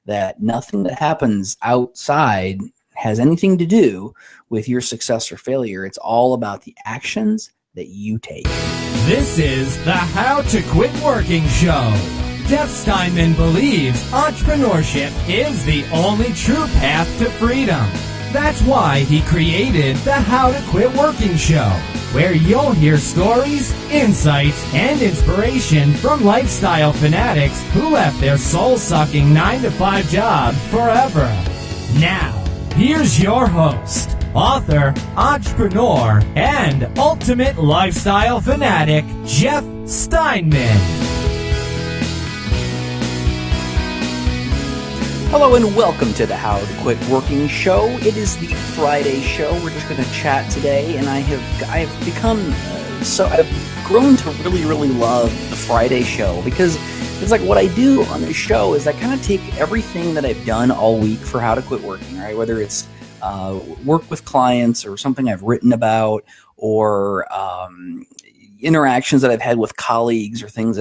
that nothing that happens outside has anything to do with your success or failure. It's all about the actions that you take. This is the How to Quit Working Show. Jeff Steinman believes entrepreneurship is the only true path to freedom. That's why he created the How to Quit Working Show, where you'll hear stories, insights, and inspiration from lifestyle fanatics who left their soul-sucking 9-to-5 job forever. Now, here's your host, author, entrepreneur, and ultimate lifestyle fanatic, Jeff Steinman. Hello and welcome to the How to Quit Working Show. It is the Friday show. We're just going to chat today, and I've grown to really love the Friday show because it's like what I do on this show is I kind of take everything that I've done all week for How to Quit Working, right? Whether it's work with clients or something I've written about or interactions that I've had with colleagues or things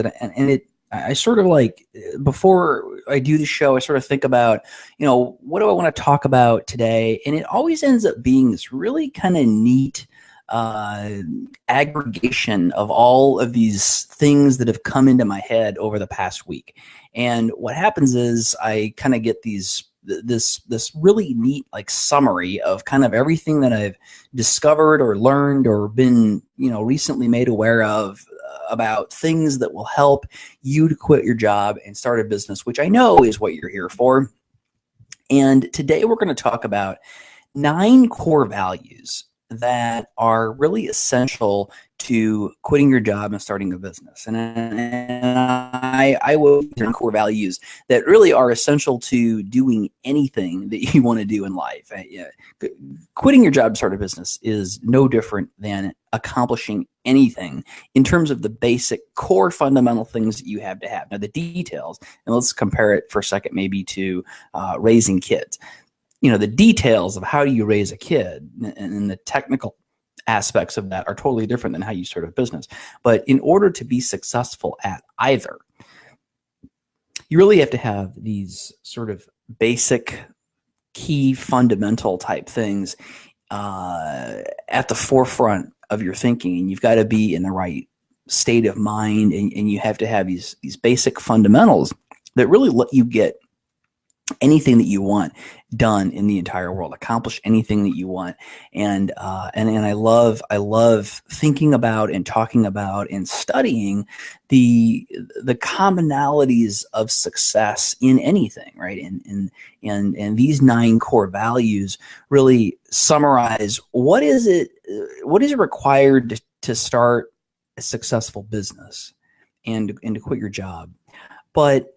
I sort of like, before I do the show, I sort of think about, what do I want to talk about today? And it always ends up being this really kind of neat aggregation of all of these things that have come into my head over the past week. And what happens is I kind of get this really neat like summary of kind of everything that I've discovered or learned or been, recently made aware of about things that will help you to quit your job and start a business, which I know is what you're here for. And today we're going to talk about 9 core values that are really essential to quitting your job and starting a business. And I will use core values that really are essential to doing anything that you want to do in life. Quitting your job to start a business is no different than accomplishing anything in terms of the basic core fundamental things that you have to have. Now, the details, and let's compare it for a second maybe to raising kids. The details of how you raise a kid and the technical aspects of that are totally different than how you start a business. But in order to be successful at either, you really have to have these sort of basic, key, fundamental type things at the forefront of your thinking. And you've got to be in the right state of mind, and you have to have these basic fundamentals that really let you get anything that you want done in the entire world, accomplish anything that you want. And I love thinking about and talking about and studying the commonalities of success in anything, right? And these 9 core values really summarize what is it required to start a successful business and to quit your job. But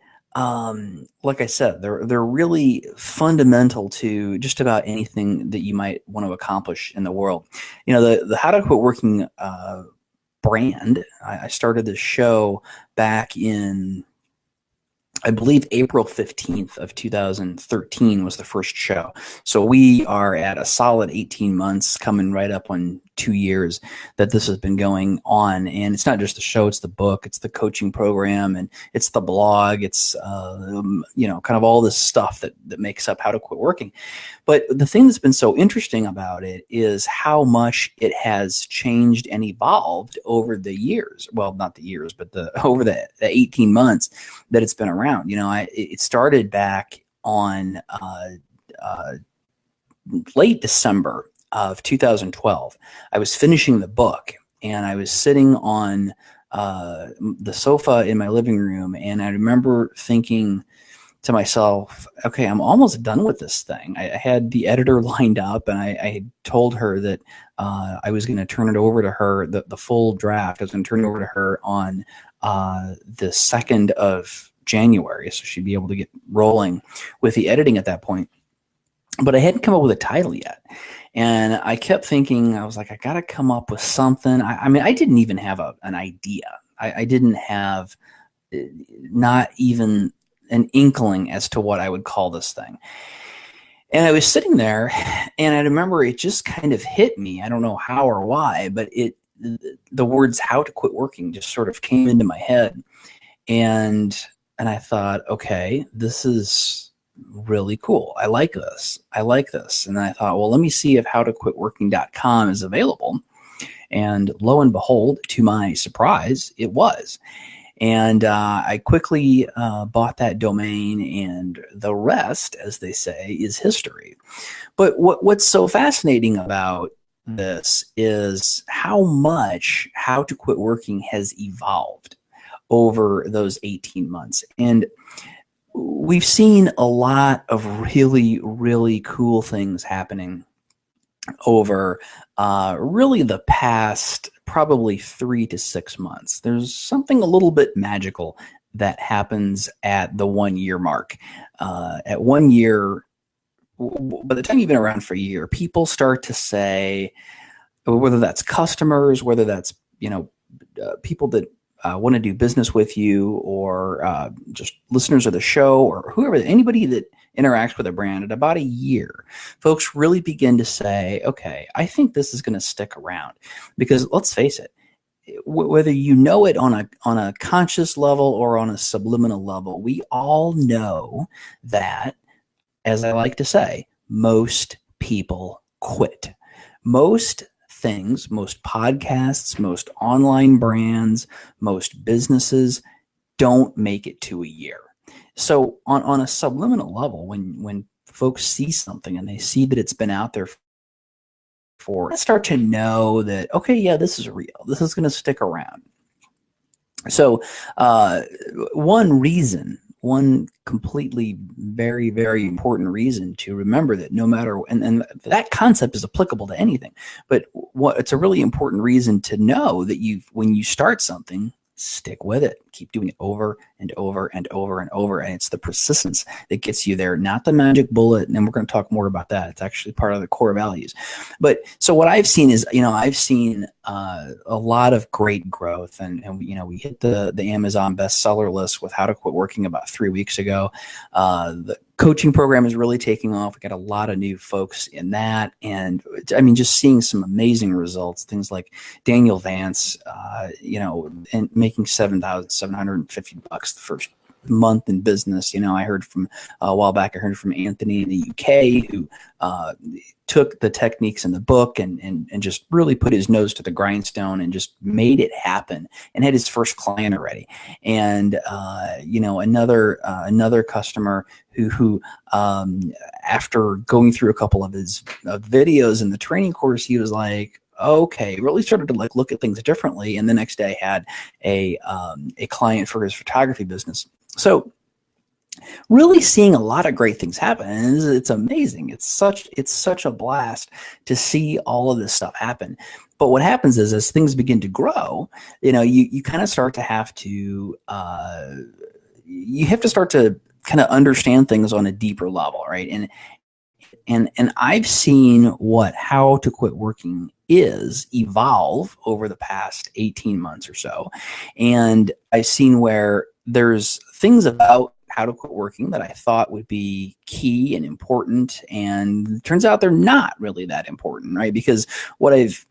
like I said, they're really fundamental to just about anything that you might want to accomplish in the world. The How to Quit Working brand, I started this show back in, I believe, April 15th of 2013 was the first show. So we are at a solid 18 months, coming right up on 2 years that this has been going on. And it's not just the show, it's the book, it's the coaching program, and it's the blog. It's, kind of all this stuff that makes up How to Quit Working. But the thing that's been so interesting about it is how much it has changed and evolved over the years. Well, not the years, but over the 18 months that it's been around. It started back on late December of 2012. I was finishing the book, and I was sitting on the sofa in my living room, and I remember thinking to myself, okay, I'm almost done with this thing. I had the editor lined up, and I had told her that I was going to turn it over to her, the full draft. I was going to turn it over to her on the 2nd of January, so she'd be able to get rolling with the editing at that point. But I hadn't come up with a title yet. And I kept thinking, I was like, I got to come up with something. I didn't even have an idea. I didn't have not even an inkling as to what I would call this thing. And I was sitting there, and I remember it just kind of hit me. I don't know how or why, but the words "How to Quit Working" just sort of came into my head. And I thought, okay, this is really cool. I like this. I like this. And then I thought, well, let me see if howtoquitworking.com is available. And lo and behold, to my surprise, it was. And I quickly bought that domain, and the rest, as they say, is history. But what's so fascinating about this is how much How to Quit Working has evolved over those 18 months. And we've seen a lot of really, really cool things happening over really the past probably 3 to 6 months. There's something a little bit magical that happens at the 1 year mark. At 1 year, by the time you've been around for a year, people start to say, whether that's customers, whether that's people that want to do business with you, or just listeners of the show, or whoever, anybody that interacts with a brand, at about a year, folks really begin to say, okay, I think this is going to stick around. Because let's face it, whether you know it on a conscious level or on a subliminal level, we all know that, as I like to say, most people quit. Most things, most podcasts, most online brands, most businesses don't make it to a year. So on a subliminal level, when folks see something and they see that it's been out there for, they start to know that, okay, yeah, this is real. This is going to stick around. So one completely very, very important reason to remember that no matter, and that concept is applicable to anything, but it's a really important reason to know that when you start something, stick with it. Keep doing it over and over and over and over. And it's the persistence that gets you there, not the magic bullet. And we're going to talk more about that. It's actually part of the core values. But so what I've seen is, I've seen a lot of great growth. And we hit the Amazon bestseller list with How to Quit Working about 3 weeks ago. The coaching program is really taking off. We got a lot of new folks in that. And I mean, just seeing some amazing results, things like Daniel Vance, and making $7,750 the first month in business. I heard from a while back, I heard from Anthony in the UK, who took the techniques in the book and just really put his nose to the grindstone and just made it happen and had his first client already. And, another customer who after going through a couple of his videos in the training course, he was like, okay, really started to look at things differently. And the next day had a client for his photography business. So really seeing a lot of great things happen. And it's amazing. It's such a blast to see all of this stuff happen. But what happens is, as things begin to grow, you kind of start to have to, start to kind of understand things on a deeper level, right? And I've seen what How to Quit Working is evolve over the past 18 months or so. And I've seen where there's things about How to Quit Working that I thought would be key and important, and it turns out they're not really that important, right? Because what I've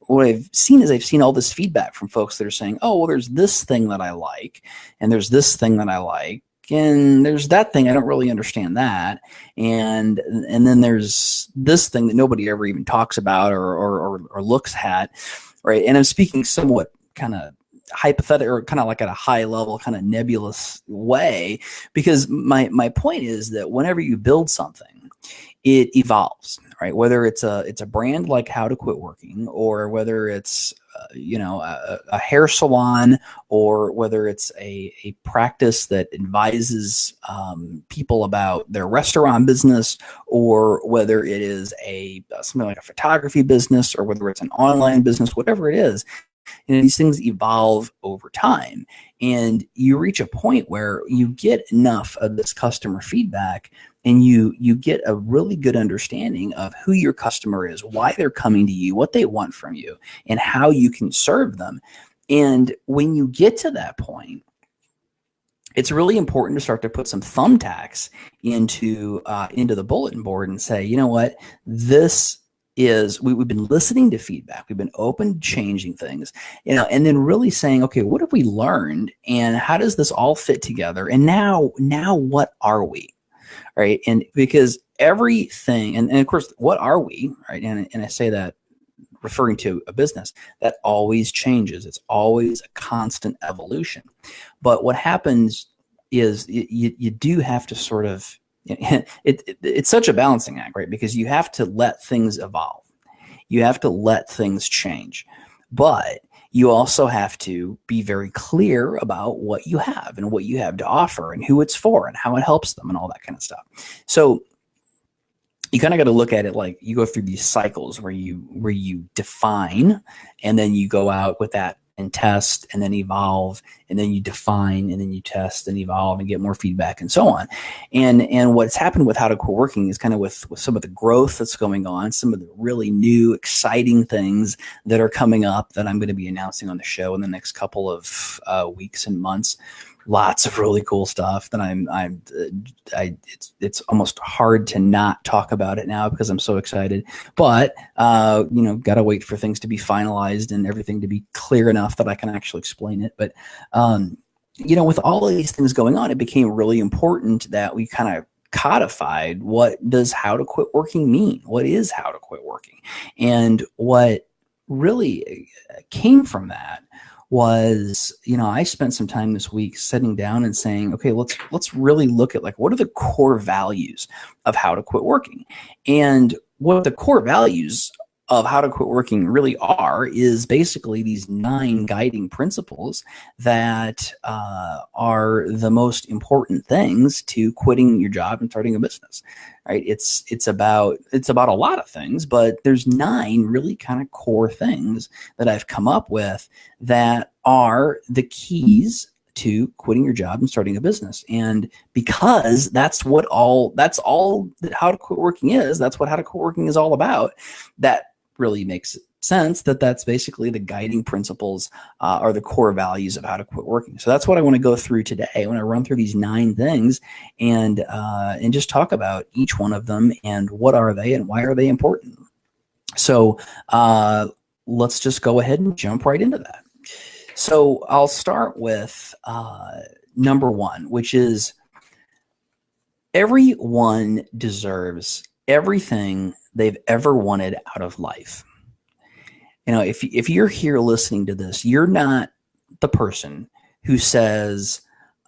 seen is I've seen all this feedback from folks that are saying, oh, well, there's this thing that I like, and there's this thing that I like, and there's that thing I don't really understand that, and then there's this thing that nobody ever even talks about or looks at, right? And I'm speaking somewhat kind of hypothetical, or kind of like at a high level, kind of nebulous way, because my point is that whenever you build something, it evolves, right? Whether it's a brand like How to Quit Working, or whether it's a hair salon, or whether it's a practice that advises people about their restaurant business, or whether it is something like a photography business, or whether it's an online business, whatever it is. These things evolve over time, and you reach a point where you get enough of this customer feedback, and you get a really good understanding of who your customer is, why they're coming to you, what they want from you, and how you can serve them. And when you get to that point, it's really important to start to put some thumbtacks into the bulletin board and say, you know what, we've been listening to feedback. We've been open to changing things, and then really saying, okay, what have we learned, and how does this all fit together? And now what are we? right? And because everything, and of course, what are we, right? And I say that referring to a business that always changes. It's always a constant evolution. But what happens is you do have to sort of, it's such a balancing act, right? Because you have to let things evolve. You have to let things change. But you also have to be very clear about what you have and what you have to offer and who it's for and how it helps them and all that kind of stuff. So you kind of got to look at it like you go through these cycles where you define, and then you go out with that and test and then evolve, and then you define and then you test and evolve and get more feedback and so on. And what's happened with How to Quit Working is kind of with some of the growth that's going on, some of the really new, exciting things that are coming up that I'm going to be announcing on the show in the next couple of weeks and months. Lots of really cool stuff that it's almost hard to not talk about it now because I'm so excited. But got to wait for things to be finalized and everything to be clear enough that I can actually explain it. But with all of these things going on, it became really important that we kind of codified what does How to Quit Working mean? What is How to Quit Working? And what really came from that was, I spent some time this week sitting down and saying, okay, let's really look at like, what are the core values of How to Quit Working? And what the core values of How to Quit Working really are is basically these 9 guiding principles that are the most important things to quitting your job and starting a business, right? It's about a lot of things, but there's 9 really kind of core things that I've come up with that are the keys to quitting your job and starting a business. And because that's all that How to Quit Working is, that's what How to Quit Working is all about, that really makes sense that that's basically the guiding principles or the core values of How to Quit Working. So that's what I want to go through today. I want to run through these 9 things and just talk about each one of them and what are they and why are they important. So let's just go ahead and jump right into that. So I'll start with number 1, which is everyone deserves everything they've ever wanted out of life. If you're here listening to this, you're not the person who says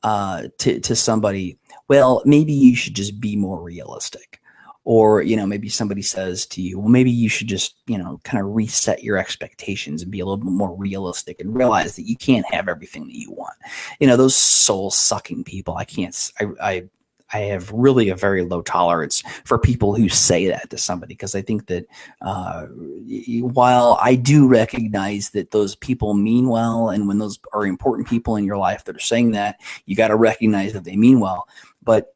to somebody, well, maybe you should just be more realistic. Or, maybe somebody says to you, well, maybe you should just, kind of reset your expectations and be a little bit more realistic and realize that you can't have everything that you want. Those soul sucking people, I have really a very low tolerance for people who say that to somebody, because I think that while I do recognize that those people mean well, and when those are important people in your life that are saying that, you got to recognize that they mean well. But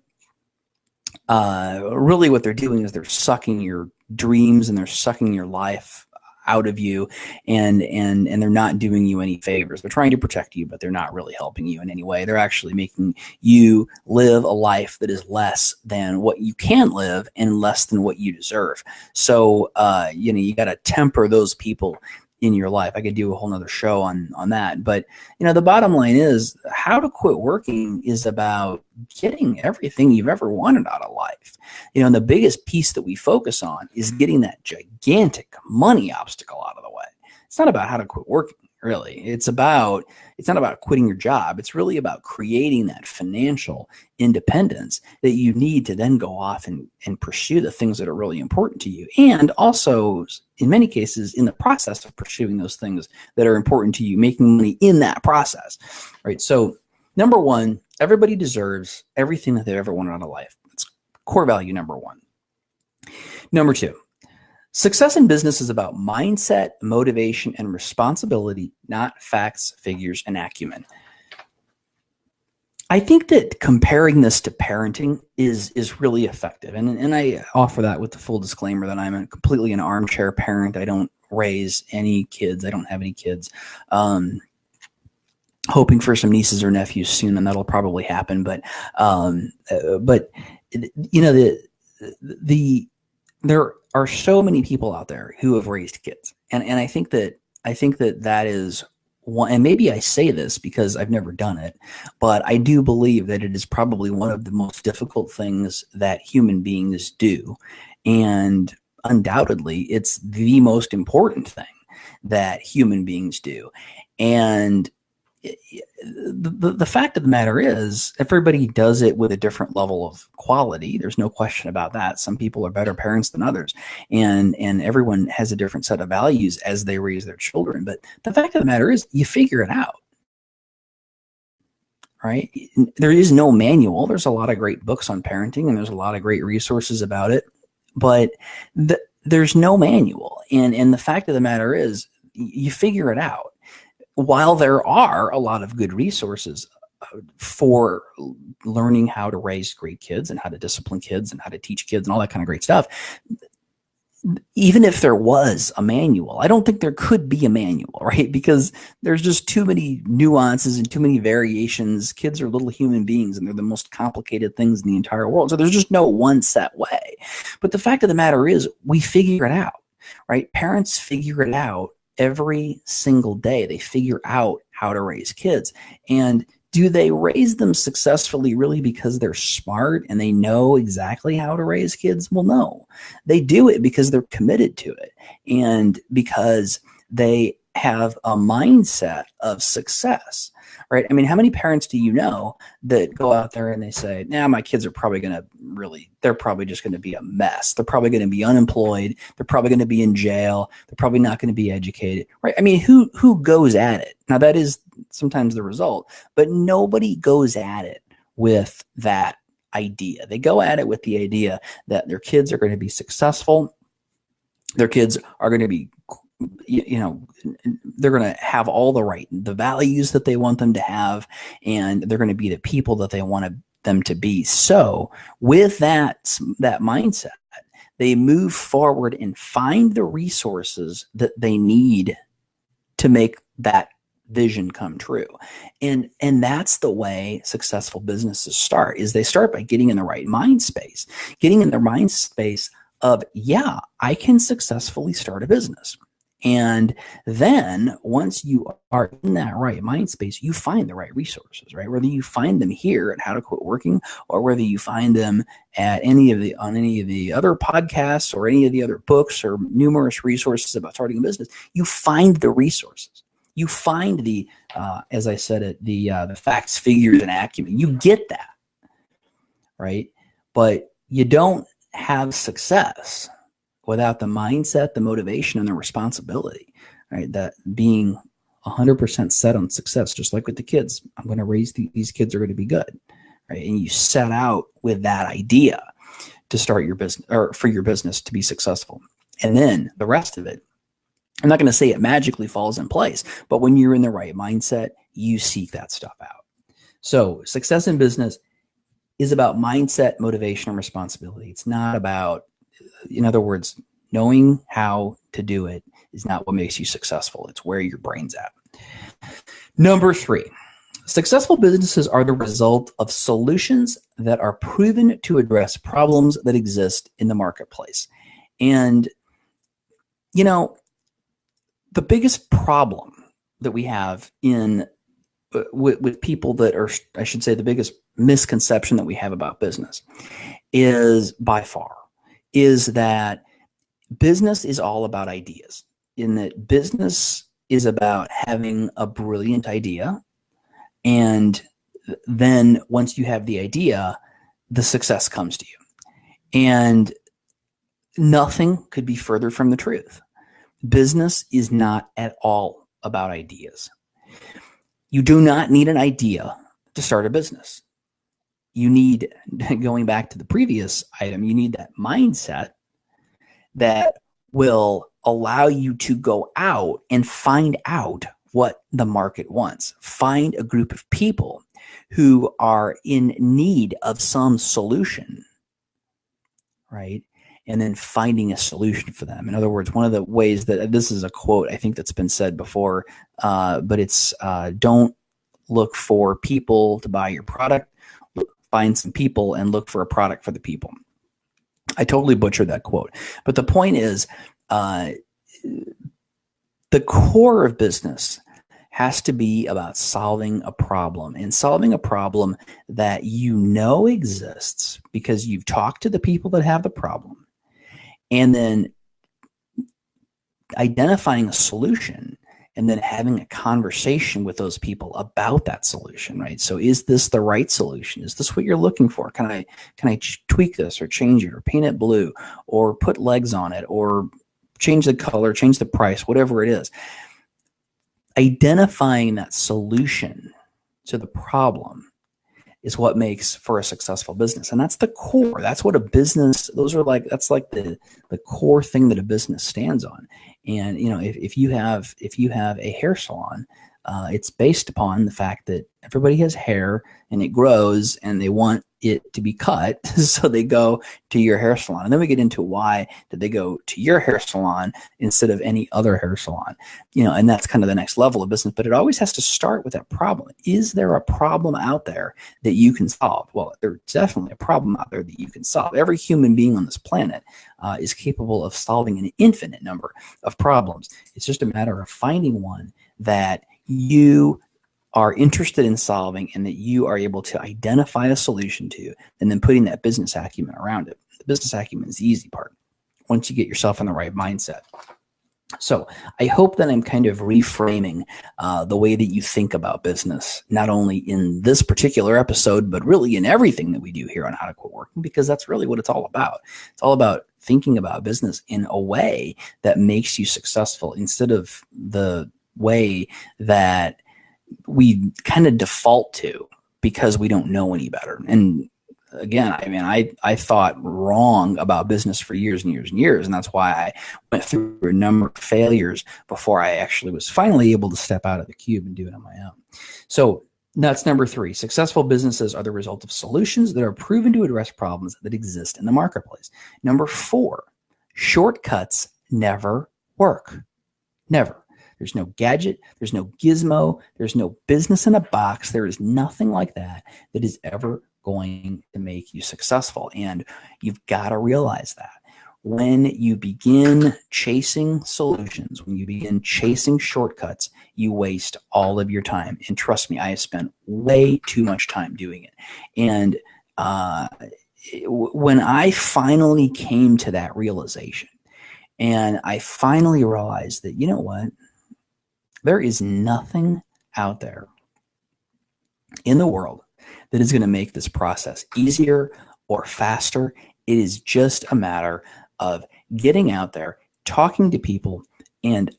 really what they're doing is they're sucking your dreams and they're sucking your life out of you, and they're not doing you any favors. They're trying to protect you, but they're not really helping you in any way. They're actually making you live a life that is less than what you can live and less than what you deserve. So you got to temper those people in your life. I could do a whole nother show on that. But, the bottom line is How to Quit Working is about getting everything you've ever wanted out of life. And the biggest piece that we focus on is getting that gigantic money obstacle out of the way. It's not about how to quit working, really. It's not about quitting your job. It's really about creating that financial independence that you need to then go off and pursue the things that are really important to you. And also, in many cases, in the process of pursuing those things that are important to you, making money in that process, right? So number 1, everybody deserves everything that they've ever wanted out of life. That's core value number 1. Number 2, success in business is about mindset, motivation, and responsibility, not facts, figures, and acumen. I think that comparing this to parenting is really effective. And I offer that with the full disclaimer that I'm completely an armchair parent. I don't raise any kids. I don't have any kids. Hoping for some nieces or nephews soon, and that'll probably happen. But there are so many people out there who have raised kids, and I think that is and maybe I say this because I've never done it, but I do believe that it is probably one of the most difficult things that human beings do. And undoubtedly, it's the most important thing that human beings do. And the fact of the matter is, everybody does it with a different level of quality. There's no question about that. Some people are better parents than others, and everyone has a different set of values as they raise their children. But the fact of the matter is, you figure it out, right? There is no manual. There's a lot of great books on parenting, and there's a lot of great resources about it, but there's no manual. And the fact of the matter is, you figure it out. While there are a lot of good resources for learning how to raise great kids and how to discipline kids and how to teach kids and all that kind of great stuff, even if there was a manual, I don't think there could be a manual, right? Because there's just too many nuances and too many variations. Kids are little human beings, and they're the most complicated things in the entire world. So there's just no one set way. But the fact of the matter is, we figure it out, right? Parents figure it out every single day. They figure out how to raise kids. And do they raise them successfully really because they're smart and they know exactly how to raise kids? Well, no. They do it because they're committed to it and because they have a mindset of success, right? I mean, how many parents do you know that go out there and they say, nah, my kids are probably going to they're probably just going to be a mess. They're probably going to be unemployed. They're probably going to be in jail. They're probably not going to be educated, right? I mean, who goes at it? Now, that is sometimes the result, but nobody goes at it with that idea. They go at it with the idea that their kids are going to be successful. Their kids are going to be, they're going to have all the values that they want them to have, and they're going to be the people that they want them to be. So with that mindset, they move forward and find the resources that they need to make that vision come true. And that's the way successful businesses start, is they start by getting in the right mind space, getting in their mind space of, yeah, I can successfully start a business. And then once you are in that right mind space, you find the right resources, right? Whether you find them here at How to Quit Working, or whether you find them at on any of the other podcasts or any of the other books or numerous resources about starting a business, you find the resources. You find the, as I said, the facts, figures, and acumen. You get that, right? But you don't have success without the mindset, the motivation, and the responsibility, right? That being 100% set on success, just like with the kids. I'm going to raise these kids are going to be good, right? And you set out with that idea to start your business, or for your business to be successful. And then the rest of it, I'm not going to say it magically falls in place, but when you're in the right mindset, you seek that stuff out. So success in business is about mindset, motivation, and responsibility. It's not about, in other words, knowing how to do it is not what makes you successful. It's where your brain's at. Number 3, successful businesses are the result of solutions that are proven to address problems that exist in the marketplace. And, the biggest problem that we have with people that are, I should say, the biggest misconception that we have about business is that business is all about ideas, in that business is about having a brilliant idea. And then once you have the idea, the success comes to you. And nothing could be further from the truth. Business is not at all about ideas. You do not need an idea to start a business. You need, going back to the previous item, you need that mindset that will allow you to go out and find out what the market wants. Find a group of people who are in need of some solution, right? And then finding a solution for them. In other words, one of the ways that, this is a quote I think that's been said before, but it's don't look for people to buy your product. Find some people and look for a product for the people. I totally butchered that quote. But the point is, the core of business has to be about solving a problem, and solving a problem that you know exists because you've talked to the people that have the problem, and then identifying a solution and then having a conversation with those people about that solution, right? So is this the right solution? Is this what you're looking for? Can I tweak this or change it or paint it blue or put legs on it or change the color, change the price, whatever it is? Identifying that solution to the problem is what makes for a successful business. And that's the core. That's what a business, that's like the core thing that a business stands on. And, if you have a hair salon, it's based upon the fact that everybody has hair and it grows and they want it to be cut. So they go to your hair salon. And then we get into why did they go to your hair salon instead of any other hair salon, and that's kind of the next level of business. But it always has to start with that problem. Is there a problem out there that you can solve? Well, there's definitely a problem out there that you can solve. Every human being on this planet is capable of solving an infinite number of problems. It's just a matter of finding one that you are interested in solving and that you are able to identify a solution to, and then putting that business acumen around it. The business acumen is the easy part once you get yourself in the right mindset. So I hope that I'm kind of reframing the way that you think about business, not only in this particular episode, but really in everything that we do here on How to Quit Working, because that's really what it's all about. It's all about thinking about business in a way that makes you successful instead of the way that we kind of default to because we don't know any better. And again, I thought wrong about business for years and years and years. And that's why I went through a number of failures before I actually was finally able to step out of the cube and do it on my own. So that's number 3. Successful businesses are the result of solutions that are proven to address problems that exist in the marketplace. Number 4, shortcuts never work. Never. There's no gadget, there's no gizmo, there's no business in a box. There is nothing like that that is ever going to make you successful. And you've got to realize that. When you begin chasing solutions, when you begin chasing shortcuts, you waste all of your time. And trust me, I have spent way too much time doing it. And when I finally came to that realization, and I finally realized that, you know what? There is nothing out there in the world that is going to make this process easier or faster. It is just a matter of getting out there, talking to people, and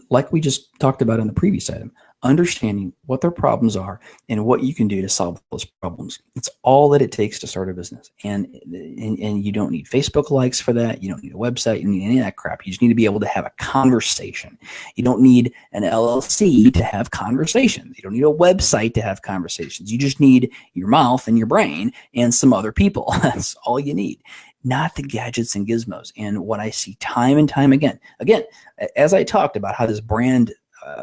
like we just talked about in the previous item, understanding what their problems are and what you can do to solve those problems. It's all that it takes to start a business. And you don't need Facebook likes for that. You don't need a website. You don't need any of that crap. You just need to be able to have a conversation. You don't need an LLC to have conversations. You don't need a website to have conversations. You just need your mouth and your brain and some other people. That's all you need. Not the gadgets and gizmos. And what I see time and time again, as I talked about how this brand,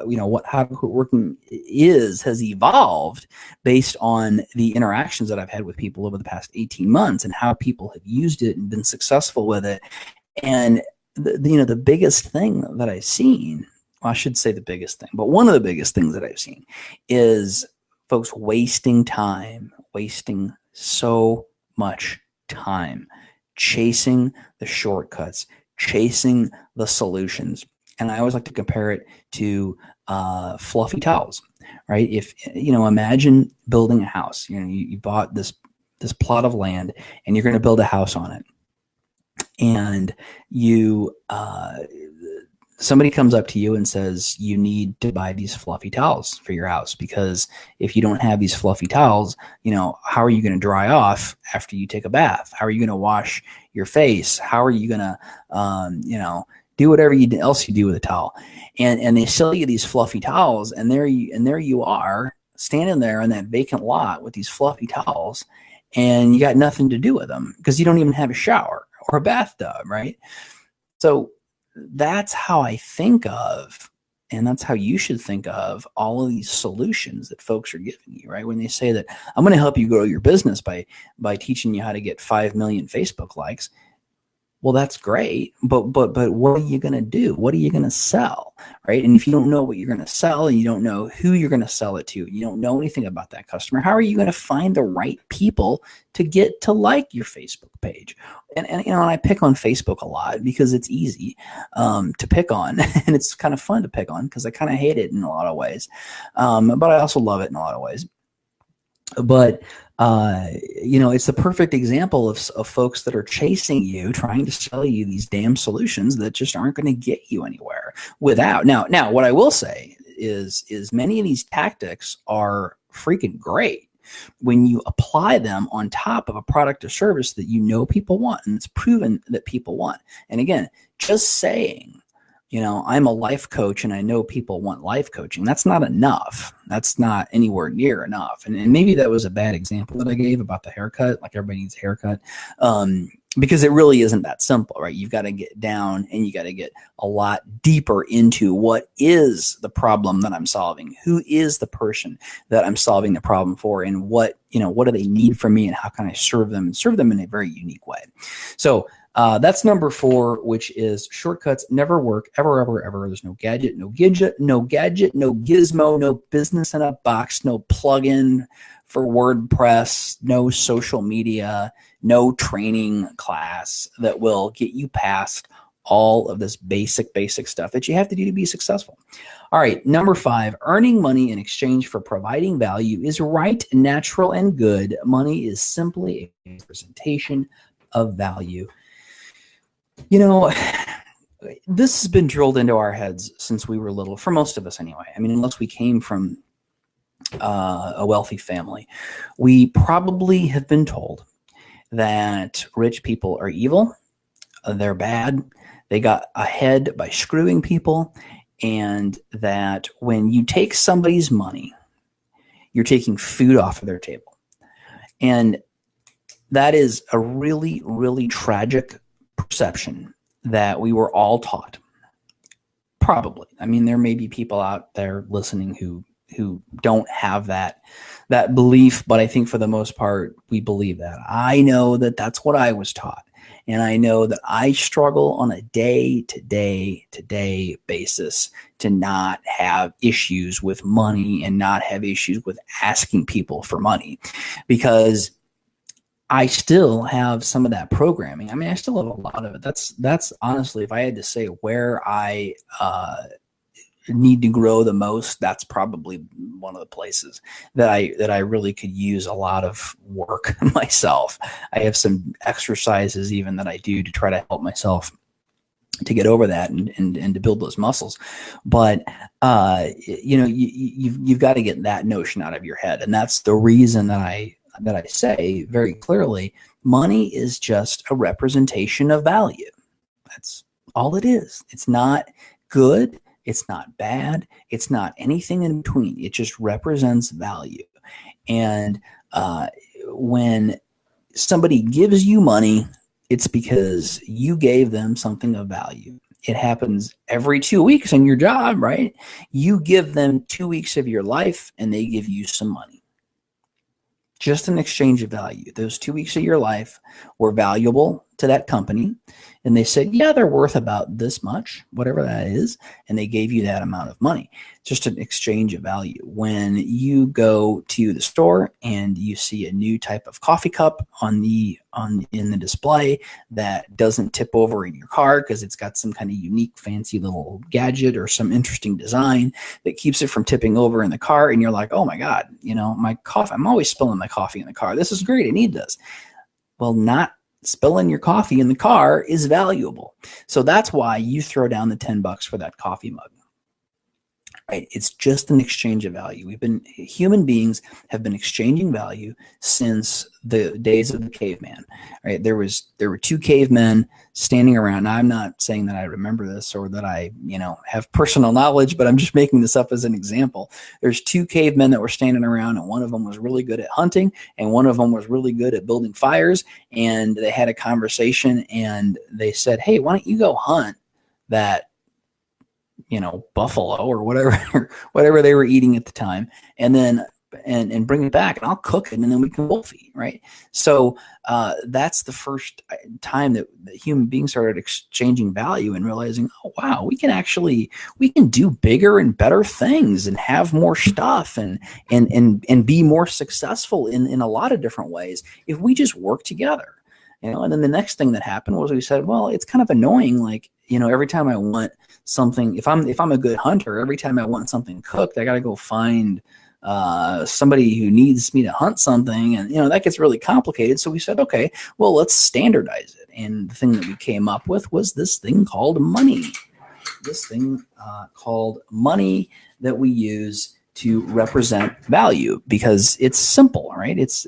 what How to Quit Working has evolved based on the interactions that I've had with people over the past 18 months and how people have used it and been successful with it. And the biggest thing that I've seen, well, I should say the biggest thing, but one of the biggest things that I've seen is folks wasting so much time chasing the shortcuts, chasing the solutions. And I always like to compare it to fluffy towels, right? If, imagine building a house. You bought this plot of land and you're going to build a house on it. And somebody comes up to you and says, you need to buy these fluffy towels for your house, because if you don't have these fluffy towels, how are you going to dry off after you take a bath? How are you going to wash your face? How are you going to, do whatever else you do with a towel? And they sell you these fluffy towels, and there you are standing there in that vacant lot with these fluffy towels, and you got nothing to do with them because you don't even have a shower or a bathtub, right? So that's how I think of, and that's how you should think of all of these solutions that folks are giving you, right? When they say that I'm going to help you grow your business by teaching you how to get 5 million Facebook likes, Well, that's great, but what are you going to do? What are you going to sell, right? And if you don't know what you're going to sell and you don't know who you're going to sell it to, you don't know anything about that customer, how are you going to find the right people to get to like your Facebook page? And you know, and I pick on Facebook a lot because it's easy to pick on, and it's kind of fun to pick on because I kind of hate it in a lot of ways, but I also love it in a lot of ways. But you know, it's the perfect example of folks that are chasing you, trying to sell you these damn solutions that just aren't going to get you anywhere without. Now, what I will say is many of these tactics are freaking great when you apply them on top of a product or service that you know people want and it's proven that people want. And again, just saying, you know, I'm a life coach and I know people want life coaching, that's not enough. That's not anywhere near enough. And maybe that was a bad example that I gave about the haircut, like everybody needs a haircut, because it really isn't that simple, right? You've got to get down and you got to get a lot deeper into what is the problem that I'm solving, who is the person that I'm solving the problem for, and what, you know, what do they need from me and how can I serve them, and serve them in a very unique way. So that's number 4, which is shortcuts never work, ever, ever, ever. There's no gadget, no gizmo, no business in a box, no plugin for WordPress, no social media, no training class that will get you past all of this basic stuff that you have to do to be successful. All right, number 5, earning money in exchange for providing value is right, natural, and good. Money is simply a representation of value. You know, this has been drilled into our heads since we were little, for most of us anyway. I mean, unless we came from a wealthy family, we probably have been told that rich people are evil, they're bad, they got ahead by screwing people, and that when you take somebody's money, you're taking food off of their table. And that is a really, really tragic perception that we were all taught. Probably. I mean, there may be people out there listening who don't have that belief, but I think for the most part, we believe that. I know that that's what I was taught. And I know that I struggle on a day-to-day basis to not have issues with money and not have issues with asking people for money, because I still have some of that programming. I mean, I still have a lot of it. That's honestly, if I had to say where I need to grow the most, that's probably one of the places that I really could use a lot of work myself. I have some exercises even that I do to try to help myself to get over that and to build those muscles. But you know, you've got to get that notion out of your head, and that's the reason that I say very clearly, money is just a representation of value. That's all it is. It's not good. It's not bad. It's not anything in between. It just represents value. And when somebody gives you money, it's because you gave them something of value. It happens every 2 weeks in your job, right? You give them 2 weeks of your life and they give you some money. Just an exchange of value. Those 2 weeks of your life were valuable to that company, and they said, yeah, they're worth about this much, whatever that is, and they gave you that amount of money. Just an exchange of value. When you go to the store and you see a new type of coffee cup in the display that doesn't tip over in your car because it's got some kind of unique fancy little gadget or some interesting design that keeps it from tipping over in the car, and you're like, oh my God, you know, my coffee, I'm always spilling my coffee in the car. This is great. I need this. Well, not spilling your coffee in the car is valuable. So that's why you throw down the $10 for that coffee mug. Right? It's just an exchange of value. Human beings have been exchanging value since the days of the caveman. Right? There were 2 cavemen standing around. Now, I'm not saying that I remember this or that I, have personal knowledge, but I'm just making this up as an example. There's 2 cavemen that were standing around, and one of them was really good at hunting, and one of them was really good at building fires. And they had a conversation, and they said, "Hey, why don't you go hunt that buffalo or whatever they were eating at the time, and then and bring it back, and I'll cook it, and then we can both eat, right? So that's the first time that human beings started exchanging value and realizing, oh wow, we can do bigger and better things and have more stuff and be more successful in a lot of different ways if we just work together. And then the next thing that happened was we said, well, it's kind of annoying. Like, every time I want something, if I'm a good hunter, every time I want something cooked, I got to go find somebody who needs me to hunt something. And, that gets really complicated. So we said, okay, well, let's standardize it. And the thing that we came up with was this thing called money. This thing called money that we use to represent value because it's simple, right? It's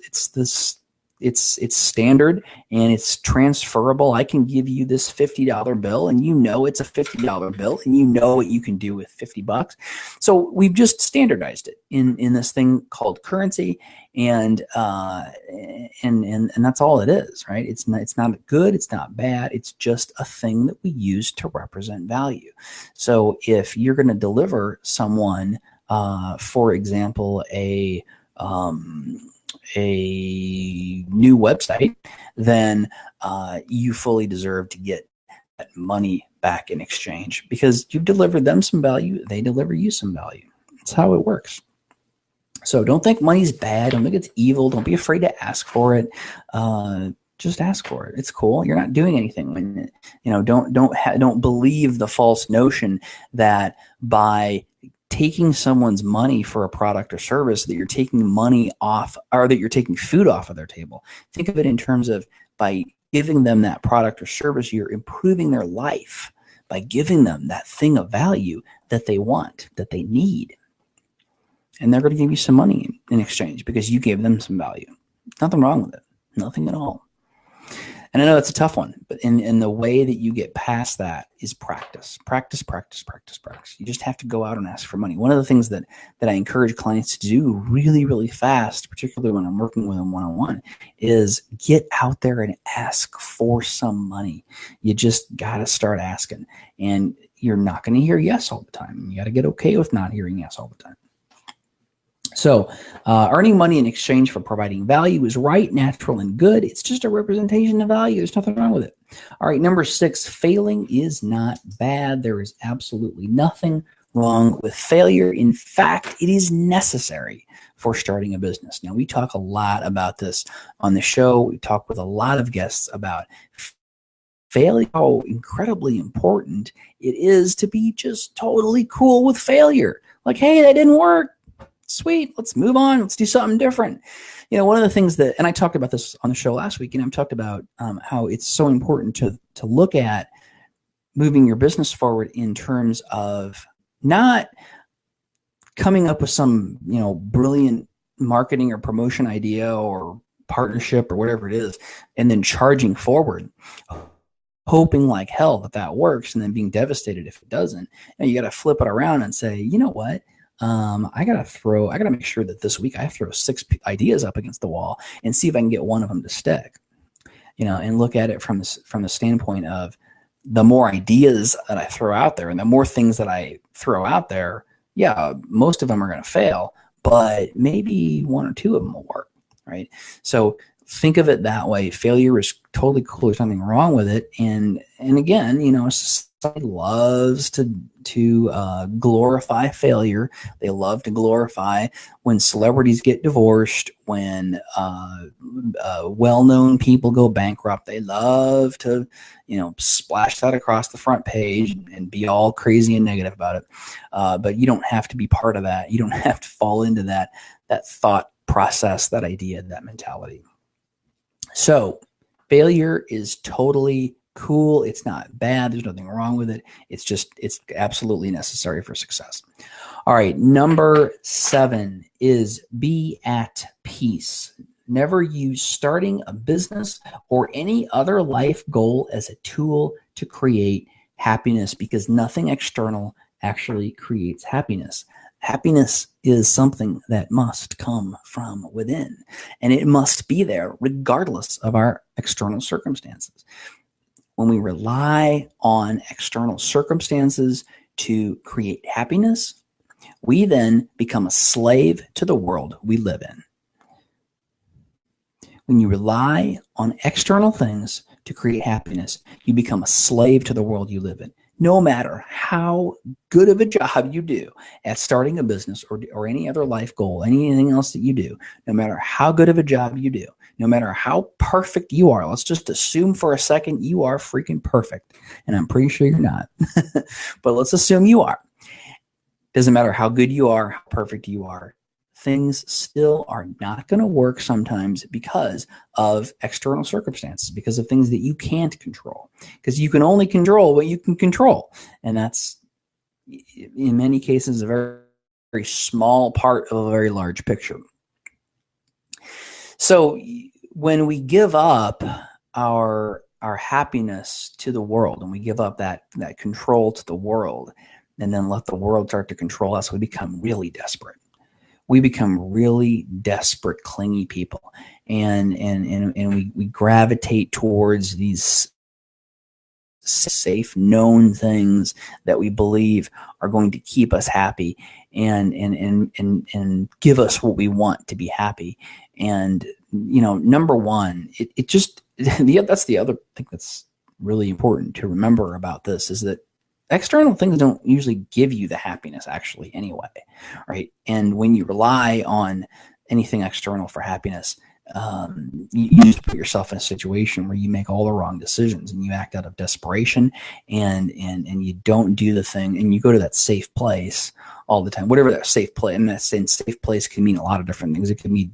It's standard and it's transferable. I can give you this $50 bill and it's a $50 bill and you know what you can do with $50. So we've just standardized it in this thing called currency, and that's all it is, right? It's not good, it's not bad, it's just a thing that we use to represent value. So if you're going to deliver someone, for example, a new website, then you fully deserve to get that money back in exchange because you've delivered them some value, they deliver you some value. That's how it works. So don't think money's bad, don't think it's evil, don't be afraid to ask for it. Just ask for it. It's cool. You're not doing anything when don't believe the false notion that by taking someone's money for a product or service that you're taking money off, or that you're taking food off of their table. Think of it in terms of, by giving them that product or service, you're improving their life by giving them that thing of value that they want, that they need. And they're going to give you some money in exchange because you gave them some value. Nothing wrong with it. Nothing at all. And I know it's a tough one, but in the way that you get past that is practice. Practice. You just have to go out and ask for money. One of the things that I encourage clients to do really, really fast, particularly when I'm working with them one-on-one, is get out there and ask for some money. You just got to start asking. And you're not going to hear yes all the time. You got to get okay with not hearing yes all the time. So earning money in exchange for providing value is right, natural, and good. It's just a representation of value. There's nothing wrong with it. All right, number 6, failing is not bad. There is absolutely nothing wrong with failure. In fact, it is necessary for starting a business. Now, we talk a lot about this on the show. We talk with a lot of guests about failing, how incredibly important it is to be just totally cool with failure. Like, hey, that didn't work. Sweet, let's move on. Let's do something different. One of the things that, and I talked about this on the show last week, I've talked about how it's so important to look at moving your business forward in terms of not coming up with some, brilliant marketing or promotion idea or partnership or whatever it is, and then charging forward, hoping like hell that works, and then being devastated if it doesn't. And you got to flip it around and say, you know what? I gotta make sure that this week I throw 6 ideas up against the wall and see if I can get one of them to stick, and look at it from the standpoint of the more ideas that I throw out there and the more things that I throw out there, yeah, most of them are going to fail, but maybe 1 or 2 of them will work. Right. So think of it that way. Failure is totally cool. There's nothing wrong with it. And again, society loves to glorify failure. They love to glorify when celebrities get divorced, when well-known people go bankrupt. They love to, splash that across the front page and be all crazy and negative about it. But you don't have to be part of that. You don't have to fall into that thought process, that idea, that mentality. So failure is totally cool. It's not bad. There's nothing wrong with it. It's absolutely necessary for success. All right. Number 7 is be at peace. Never use starting a business or any other life goal as a tool to create happiness, because nothing external actually creates happiness. Happiness is something that must come from within, and it must be there regardless of our external circumstances. When we rely on external circumstances to create happiness, we then become a slave to the world we live in. When you rely on external things to create happiness, you become a slave to the world you live in. No matter how good of a job you do at starting a business or any other life goal, anything else that you do, no matter how good of a job you do, no matter how perfect you are, let's just assume for a second you are freaking perfect. And I'm pretty sure you're not, but let's assume you are. Doesn't matter how good you are, how perfect you are. Things still are not going to work sometimes because of external circumstances, because of things that you can't control, because you can only control what you can control. And that's, in many cases, a very, very small part of a very large picture. So when we give up our happiness to the world, and we give up that control to the world, and then let the world start to control us, we become really desperate. We become really desperate, clingy people, and we gravitate towards these safe, known things that we believe are going to keep us happy and give us what we want to be happy. And number one, it just that's the other thing that's really important to remember about this, is that external things don't usually give you the happiness actually anyway, right? And when you rely on anything external for happiness, you just put yourself in a situation where you make all the wrong decisions and you act out of desperation, and you don't do the thing, and you go to that safe place all the time, whatever that safe place. And that safe place can mean a lot of different things. It can mean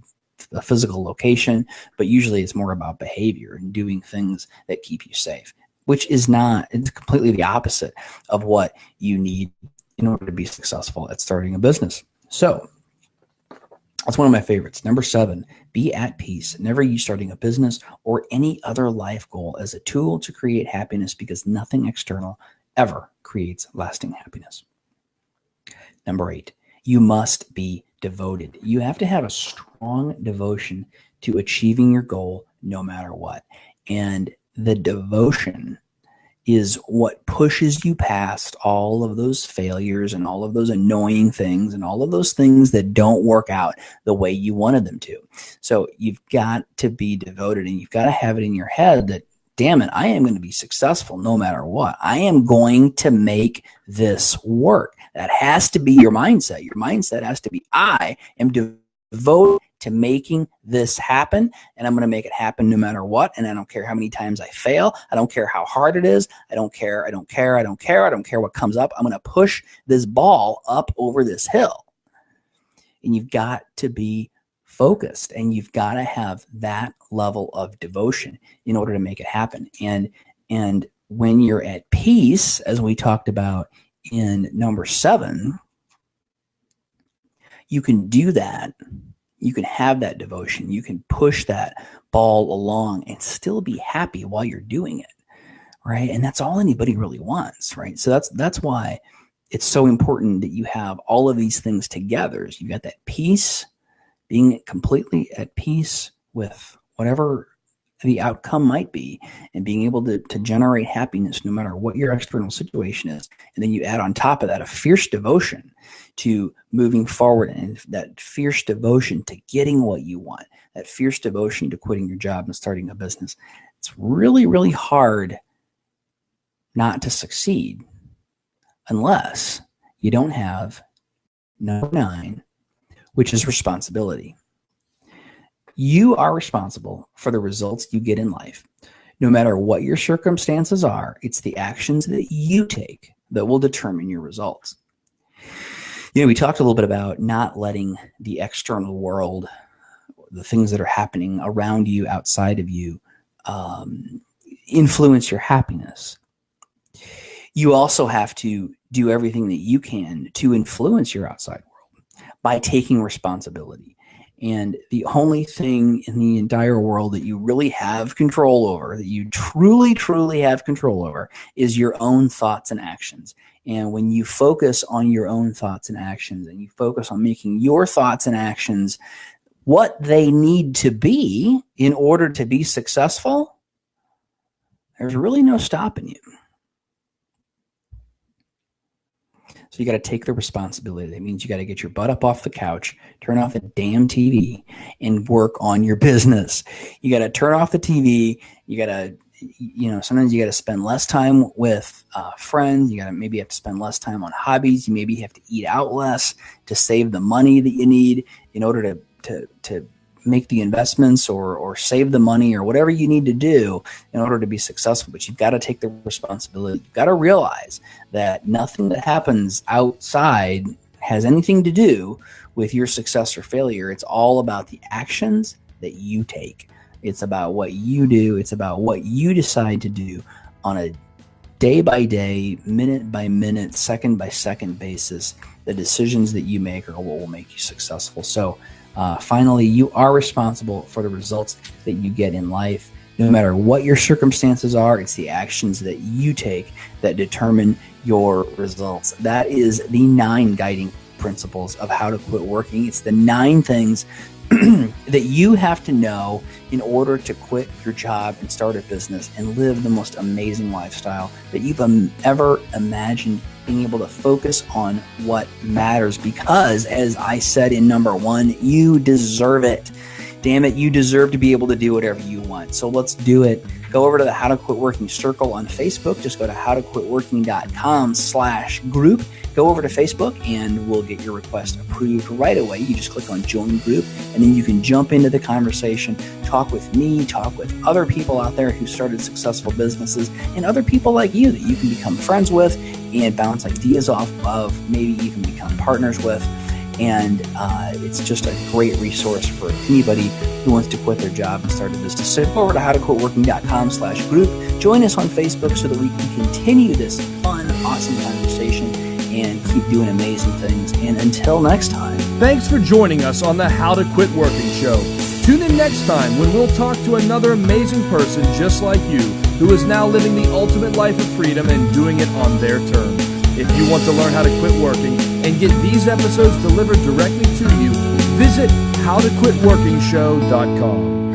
a physical location, but usually it's more about behavior and doing things that keep you safe, which is not, it's completely the opposite of what you need in order to be successful at starting a business. So that's one of my favorites. Number 7, be at peace. Never use starting a business or any other life goal as a tool to create happiness, because nothing external ever creates lasting happiness. Number 8, you must be devoted. You have to have a strong devotion to achieving your goal no matter what. And the devotion is what pushes you past all of those failures and all of those annoying things and all of those things that don't work out the way you wanted them to. So you've got to be devoted, and you've got to have it in your head that, damn it, I am going to be successful no matter what. I am going to make this work. That has to be your mindset. Your mindset has to be, I am devoted to making this happen, and I'm going to make it happen no matter what. And I don't care how many times I fail. I don't care how hard it is. I don't care what comes up. I'm going to push this ball up over this hill. And you've got to be focused, and you've got to have that level of devotion in order to make it happen. And when you're at peace, as we talked about in number 7, you can do that. You can have that devotion. You can push that ball along and still be happy while you're doing it, right? And that's all anybody really wants, right? So that's why it's so important that you have all of these things together. So you got that peace, being completely at peace with whatever the outcome might be, and being able to generate happiness no matter what your external situation is. And then you add on top of that a fierce devotion to moving forward, and that fierce devotion to getting what you want, that fierce devotion to quitting your job and starting a business. It's really, really hard not to succeed unless you don't have number 9, which is responsibility. You are responsible for the results you get in life. No matter what your circumstances are, it's the actions that you take that will determine your results. We talked a little bit about not letting the external world, the things that are happening around you, outside of you, influence your happiness. You also have to do everything that you can to influence your outside world by taking responsibility. And the only thing in the entire world that you really have control over, that you truly, truly have control over, is your own thoughts and actions. And when you focus on your own thoughts and actions, and you focus on making your thoughts and actions what they need to be in order to be successful, there's really no stopping you. So you got to take the responsibility. That means you got to get your butt up off the couch, turn off the damn TV, and work on your business. You got to turn off the TV. You got to, sometimes you got to spend less time with friends. You got to maybe have to spend less time on hobbies. You maybe have to eat out less to save the money that you need in order to make the investments or save the money or whatever you need to do in order to be successful. But you've got to take the responsibility. You've got to realize that nothing that happens outside has anything to do with your success or failure. It's all about the actions that you take. It's about what you do. It's about what you decide to do on a day by day, minute by minute, second by second basis. The decisions that you make are what will make you successful. So finally, you are responsible for the results that you get in life. No matter what your circumstances are, it's the actions that you take that determine your results. That is the 9 guiding principles of how to quit working. It's the 9 things that you have to know in order to quit your job and start a business and live the most amazing lifestyle that you've ever imagined, being able to focus on what matters. Because, as I said in number 1, you deserve it. Damn it, you deserve to be able to do whatever you want. So let's do it. Go over to the How to Quit Working Circle on Facebook. Just go to howtoquitworking.com/group. Go over to Facebook and we'll get your request approved right away. You just click on Join Group and then you can jump into the conversation, talk with me, talk with other people out there who started successful businesses and other people like you that you can become friends with and bounce ideas off of, maybe even become partners with. And it's just a great resource for anybody who wants to quit their job and start a business. So go over to howtoquitworking.com/group. Join us on Facebook so that we can continue this fun, awesome conversation and keep doing amazing things. And until next time. Thanks for joining us on the How to Quit Working Show. Tune in next time when we'll talk to another amazing person just like you who is now living the ultimate life of freedom and doing it on their terms. If you want to learn how to quit working and get these episodes delivered directly to you, visit howtoquitworkingshow.com.